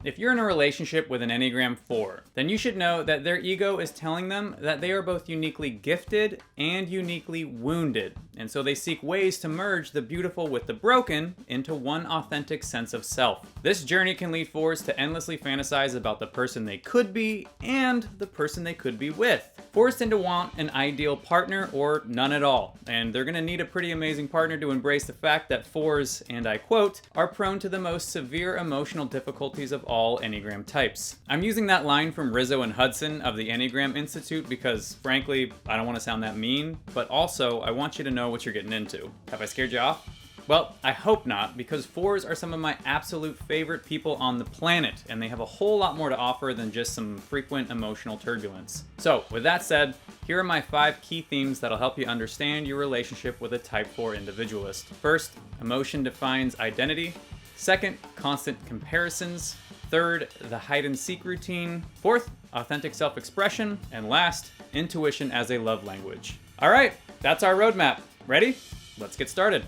if you're in a relationship with an Enneagram 4, then you should know that their ego is telling them that they are both uniquely gifted and uniquely wounded, and so they seek ways to merge the beautiful with the broken into one authentic sense of self. This journey can lead 4s to endlessly fantasize about the person they could be and the person they could be with. 4s tend to want an ideal partner or none at all, and they're going to need a pretty amazing partner to embrace the fact that 4s, and I quote, are prone to the most severe emotional difficulties of all Enneagram types. I'm using that line from Riso and Hudson of the Enneagram Institute because, frankly, I don't want to sound that mean, but also I want you to know what you're getting into. Have I scared you off? Well, I hope not, because 4s are some of my absolute favorite people on the planet, and they have a whole lot more to offer than just some frequent emotional turbulence. So, with that said, here are my 5 key themes that'll help you understand your relationship with a Type 4 individualist. First, emotion defines identity. Second, constant comparisons. Third, the hide-and-seek routine. Fourth, authentic self-expression. And last, intuition as a love language. All right, that's our roadmap. Ready? Let's get started.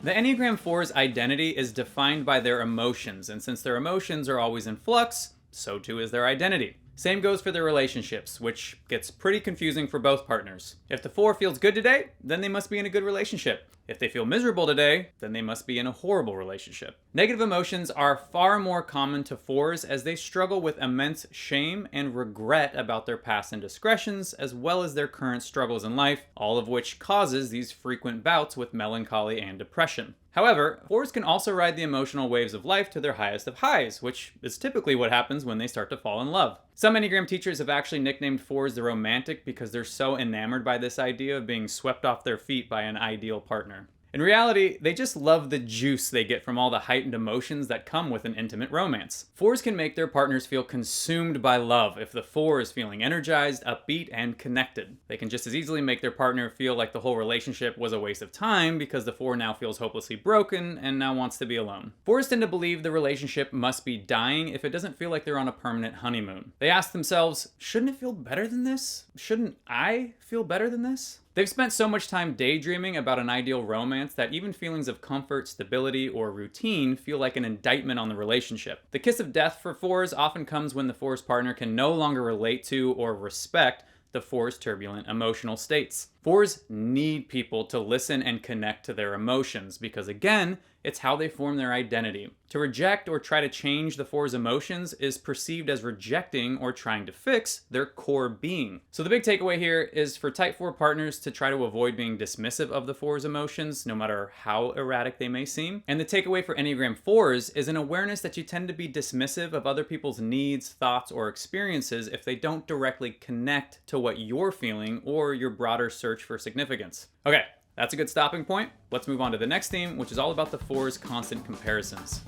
The Enneagram 4's identity is defined by their emotions, and since their emotions are always in flux, so too is their identity. Same goes for their relationships, which gets pretty confusing for both partners. If the 4 feels good today, then they must be in a good relationship. If they feel miserable today, then they must be in a horrible relationship. Negative emotions are far more common to 4s as they struggle with immense shame and regret about their past indiscretions, as well as their current struggles in life, all of which causes these frequent bouts with melancholy and depression. However, 4s can also ride the emotional waves of life to their highest of highs, which is typically what happens when they start to fall in love. Some Enneagram teachers have actually nicknamed 4s the romantic because they're so enamored by this idea of being swept off their feet by an ideal partner. In reality, they just love the juice they get from all the heightened emotions that come with an intimate romance. 4s can make their partners feel consumed by love if the 4 is feeling energized, upbeat, and connected. They can just as easily make their partner feel like the whole relationship was a waste of time because the 4 now feels hopelessly broken and now wants to be alone. 4s tend to believe the relationship must be dying if it doesn't feel like they're on a permanent honeymoon. They ask themselves, shouldn't it feel better than this? Shouldn't I feel better than this? They've spent so much time daydreaming about an ideal romance that even feelings of comfort, stability, or routine feel like an indictment on the relationship. The kiss of death for 4s often comes when the 4's partner can no longer relate to or respect the 4's turbulent emotional states. 4s need people to listen and connect to their emotions because, again, it's how they form their identity. To reject or try to change the 4's emotions is perceived as rejecting or trying to fix their core being. So the big takeaway here is for Type 4 partners to try to avoid being dismissive of the 4's emotions, no matter how erratic they may seem. And the takeaway for Enneagram 4s is an awareness that you tend to be dismissive of other people's needs, thoughts, or experiences if they don't directly connect to what you're feeling or your broader search for significance. Okay. That's a good stopping point. Let's move on to the next theme, which is all about the 4's constant comparisons.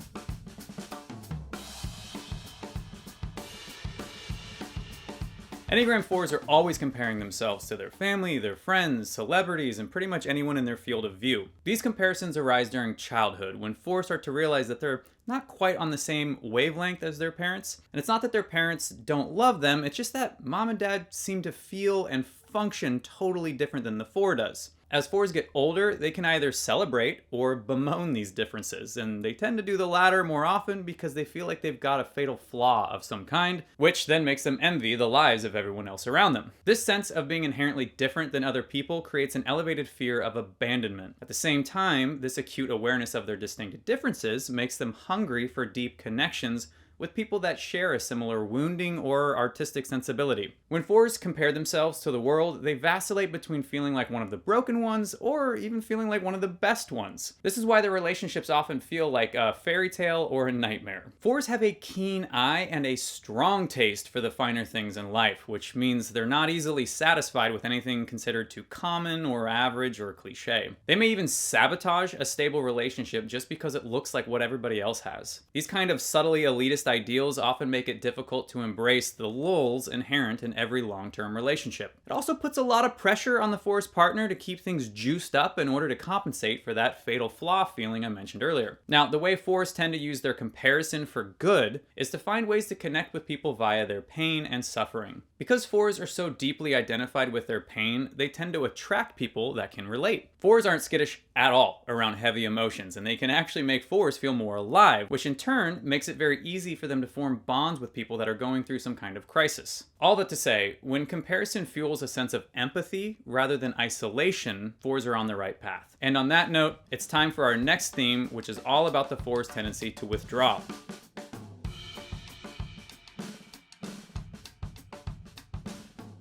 Enneagram 4s are always comparing themselves to their family, their friends, celebrities, and pretty much anyone in their field of view. These comparisons arise during childhood, when 4s start to realize that they're not quite on the same wavelength as their parents. And it's not that their parents don't love them, it's just that mom and dad seem to feel and function totally different than the 4 does. As 4s get older, they can either celebrate or bemoan these differences, and they tend to do the latter more often because they feel like they've got a fatal flaw of some kind, which then makes them envy the lives of everyone else around them. This sense of being inherently different than other people creates an elevated fear of abandonment. At the same time, this acute awareness of their distinct differences makes them hungry for deep connections with people that share a similar wounding or artistic sensibility. When 4s compare themselves to the world, they vacillate between feeling like one of the broken ones or even feeling like one of the best ones. This is why their relationships often feel like a fairy tale or a nightmare. 4s have a keen eye and a strong taste for the finer things in life, which means they're not easily satisfied with anything considered too common or average or cliche. They may even sabotage a stable relationship just because it looks like what everybody else has. These kind of subtly elitist fixed ideals often make it difficult to embrace the lulls inherent in every long-term relationship. It also puts a lot of pressure on the 4's partner to keep things juiced up in order to compensate for that fatal flaw feeling I mentioned earlier. Now, the way 4's tend to use their comparison for good is to find ways to connect with people via their pain and suffering. Because 4's are so deeply identified with their pain, they tend to attract people that can relate. 4's aren't skittish at all around heavy emotions, and they can actually make 4's feel more alive, which in turn makes it very easy for them to form bonds with people that are going through some kind of crisis. All that to say, when comparison fuels a sense of empathy rather than isolation, 4's are on the right path. And on that note, it's time for our next theme, which is all about the 4's tendency to withdraw.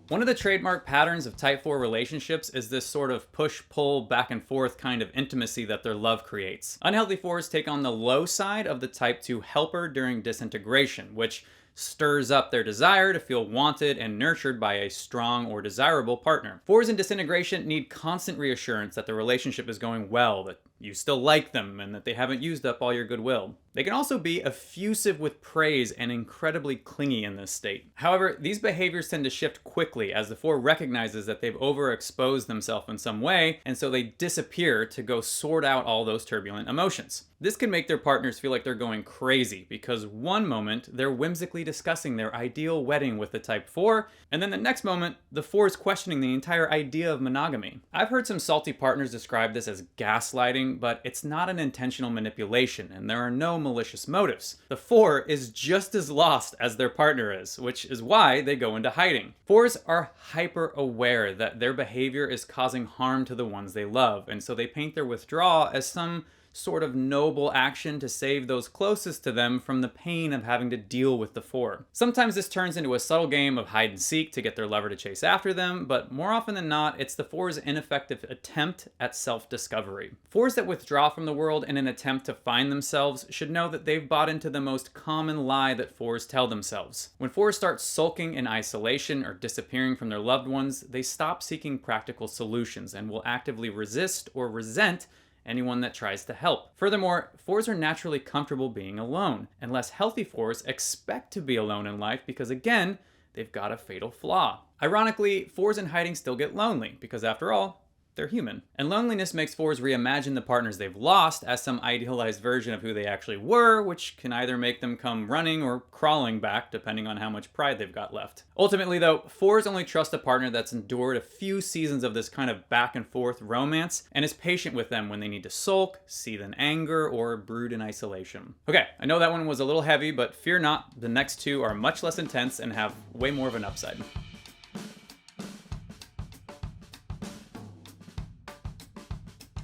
One of the trademark patterns of Type 4 relationships is this sort of push-pull, back-and-forth kind of intimacy that their love creates. Unhealthy 4's take on the low side of the Type 2 helper during disintegration, which stirs up their desire to feel wanted and nurtured by a strong or desirable partner. 4's in disintegration need constant reassurance that the relationship is going well, that you still like them, and that they haven't used up all your goodwill. They can also be effusive with praise and incredibly clingy in this state. However, these behaviors tend to shift quickly as the 4 recognizes that they've overexposed themselves in some way, and so they disappear to go sort out all those turbulent emotions. This can make their partners feel like they're going crazy, because one moment they're whimsically discussing their ideal wedding with the Type 4, and then the next moment, the 4 is questioning the entire idea of monogamy. I've heard some salty partners describe this as gaslighting, but it's not an intentional manipulation, and there are no malicious motives. The 4 is just as lost as their partner is, which is why they go into hiding. 4's are hyper aware that their behavior is causing harm to the ones they love, and so they paint their withdrawal as some sort of noble action to save those closest to them from the pain of having to deal with the 4. Sometimes this turns into a subtle game of hide and seek to get their lover to chase after them, but more often than not, it's the 4's ineffective attempt at self-discovery. 4's that withdraw from the world in an attempt to find themselves should know that they've bought into the most common lie that 4's tell themselves. When 4's start sulking in isolation or disappearing from their loved ones, they stop seeking practical solutions and will actively resist or resent anyone that tries to help. Furthermore, 4's are naturally comfortable being alone, and less healthy 4's expect to be alone in life because, again, they've got a fatal flaw. Ironically, 4's in hiding still get lonely because, after all, they're human. And loneliness makes 4's reimagine the partners they've lost as some idealized version of who they actually were, which can either make them come running or crawling back, depending on how much pride they've got left. Ultimately, though, 4's only trust a partner that's endured a few seasons of this kind of back and forth romance and is patient with them when they need to sulk, seethe in anger, or brood in isolation. Okay, I know that one was a little heavy, but fear not, the next two are much less intense and have way more of an upside.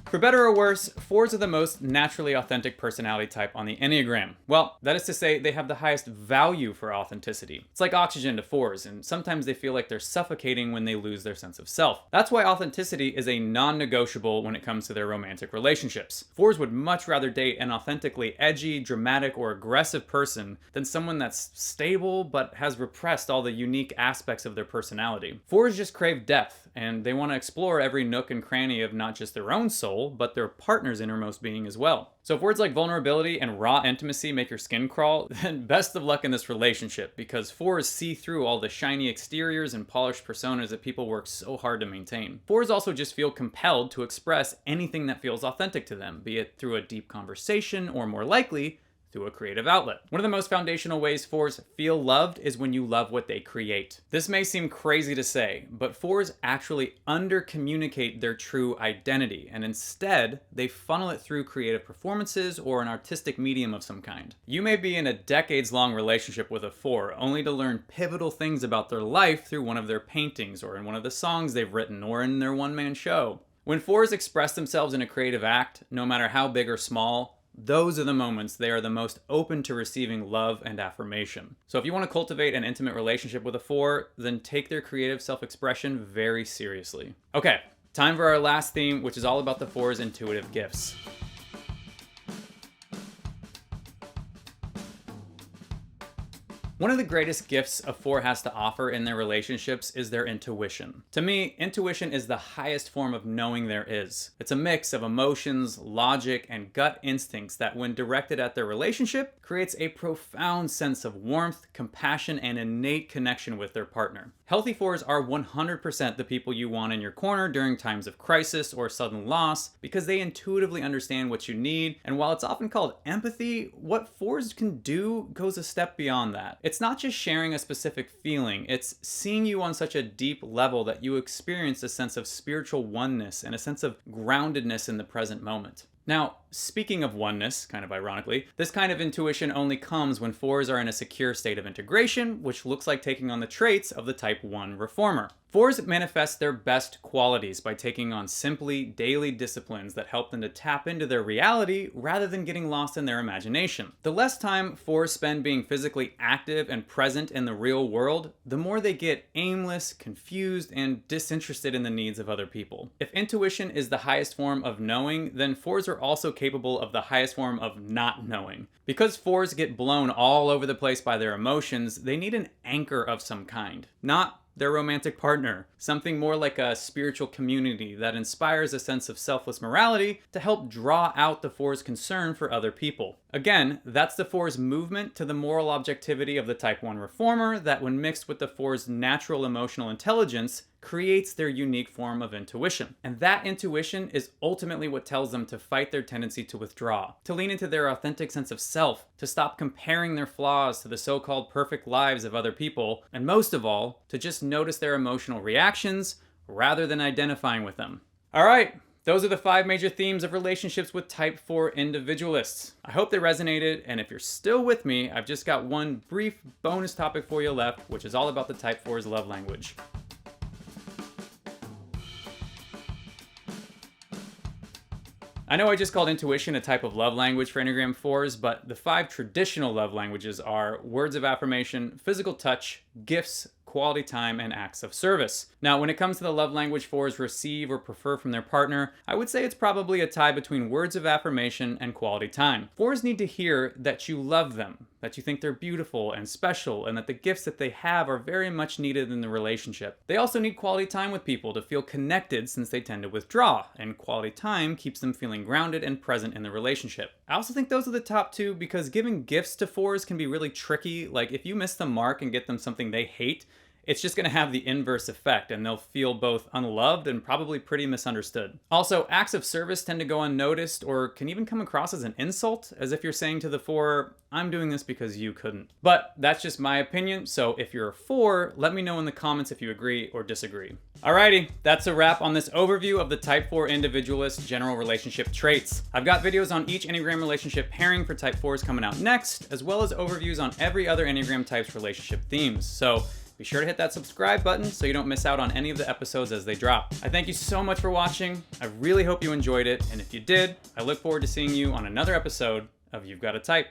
For better or worse, 4's are the most naturally authentic personality type on the Enneagram. Well, that is to say, they have the highest value for authenticity. It's like oxygen to 4's, and sometimes they feel like they're suffocating when they lose their sense of self. That's why authenticity is a non-negotiable when it comes to their romantic relationships. 4's would much rather date an authentically edgy, dramatic, or aggressive person than someone that's stable but has repressed all the unique aspects of their personality. 4's just crave depth, and they want to explore every nook and cranny of not just their own soul, but their partner's innermost being as well. So if words like vulnerability and raw intimacy make your skin crawl, then best of luck in this relationship, because 4's see through all the shiny exteriors and polished personas that people work so hard to maintain. 4's also just feel compelled to express anything that feels authentic to them, be it through a deep conversation or, more likely, through a creative outlet. One of the most foundational ways 4's feel loved is when you love what they create. This may seem crazy to say, but 4's actually under-communicate their true identity, and instead, they funnel it through creative performances or an artistic medium of some kind. You may be in a decades-long relationship with a 4, only to learn pivotal things about their life through one of their paintings, or in one of the songs they've written, or in their one-man show. When 4's express themselves in a creative act, no matter how big or small, those are the moments they are the most open to receiving love and affirmation. So if you want to cultivate an intimate relationship with a 4, then take their creative self-expression very seriously. Okay, time for our last theme, which is all about the 4's intuitive gifts. One of the greatest gifts a 4 has to offer in their relationships is their intuition. To me, intuition is the highest form of knowing there is. It's a mix of emotions, logic, and gut instincts that, when directed at their relationship, creates a profound sense of warmth, compassion, and innate connection with their partner. Healthy 4s are 100% the people you want in your corner during times of crisis or sudden loss because they intuitively understand what you need, and while it's often called empathy, what 4s can do goes a step beyond that. It's not just sharing a specific feeling, it's seeing you on such a deep level that you experience a sense of spiritual oneness and a sense of groundedness in the present moment. Now, speaking of oneness, kind of ironically, this kind of intuition only comes when 4s are in a secure state of integration, which looks like taking on the traits of the type 1 reformer. 4s manifest their best qualities by taking on simply daily disciplines that help them to tap into their reality rather than getting lost in their imagination. The less time 4s spend being physically active and present in the real world, the more they get aimless, confused, and disinterested in the needs of other people. If intuition is the highest form of knowing, then 4s are also capable of the highest form of not knowing. Because 4s get blown all over the place by their emotions, they need an anchor of some kind. Not their romantic partner, something more like a spiritual community that inspires a sense of selfless morality to help draw out the 4's concern for other people. Again, that's the 4's movement to the moral objectivity of the type 1 reformer that, when mixed with the 4's natural emotional intelligence, creates their unique form of intuition. And that intuition is ultimately what tells them to fight their tendency to withdraw, to lean into their authentic sense of self, to stop comparing their flaws to the so-called perfect lives of other people, and most of all, to just notice their emotional reactions rather than identifying with them. All right. Those are the 5 major themes of relationships with type 4 individualists. I hope they resonated, and if you're still with me, I've just got one brief bonus topic for you left, which is all about the type 4's love language. I know I just called intuition a type of love language for Enneagram 4s, but the 5 traditional love languages are words of affirmation, physical touch, gifts, quality time, and acts of service. Now, when it comes to the love language 4s receive or prefer from their partner, I would say it's probably a tie between words of affirmation and quality time. 4s need to hear that you love them, that you think they're beautiful and special, and that the gifts that they have are very much needed in the relationship. They also need quality time with people to feel connected, since they tend to withdraw, and quality time keeps them feeling grounded and present in the relationship. I also think those are the top 2 because giving gifts to 4s can be really tricky. Like, if you miss the mark and get them something they hate, it's just going to have the inverse effect, and they'll feel both unloved and probably pretty misunderstood. Also, acts of service tend to go unnoticed or can even come across as an insult, as if you're saying to the 4, I'm doing this because you couldn't. But that's just my opinion, so if you're a 4, let me know in the comments if you agree or disagree. Alrighty, that's a wrap on this overview of the type 4 individualist general relationship traits. I've got videos on each Enneagram relationship pairing for type 4s coming out next, as well as overviews on every other Enneagram type's relationship themes. So be sure to hit that subscribe button so you don't miss out on any of the episodes as they drop. I thank you so much for watching. I really hope you enjoyed it, and if you did, I look forward to seeing you on another episode of You've Got a Type.